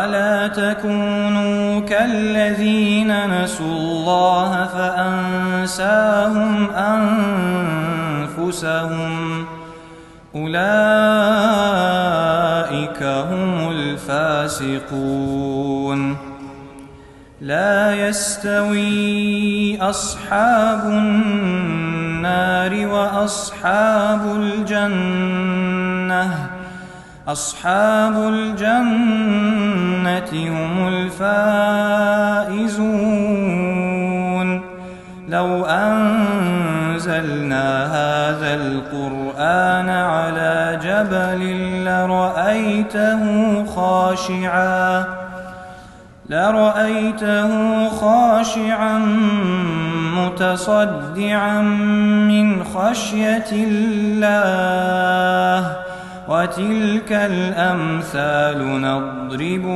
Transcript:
ولا تكونوا كالذين نسوا الله فأنساهم أنفسهم أولئك هم الفاسقون. لا يستوي أصحاب النار وأصحاب الجنة أصحاب الجنة هم الفائزون. لو أنزلنا هذا القرآن على جبل لرأيته خاشعا متصدعا من خشية الله. وتلك الأمثال نضربها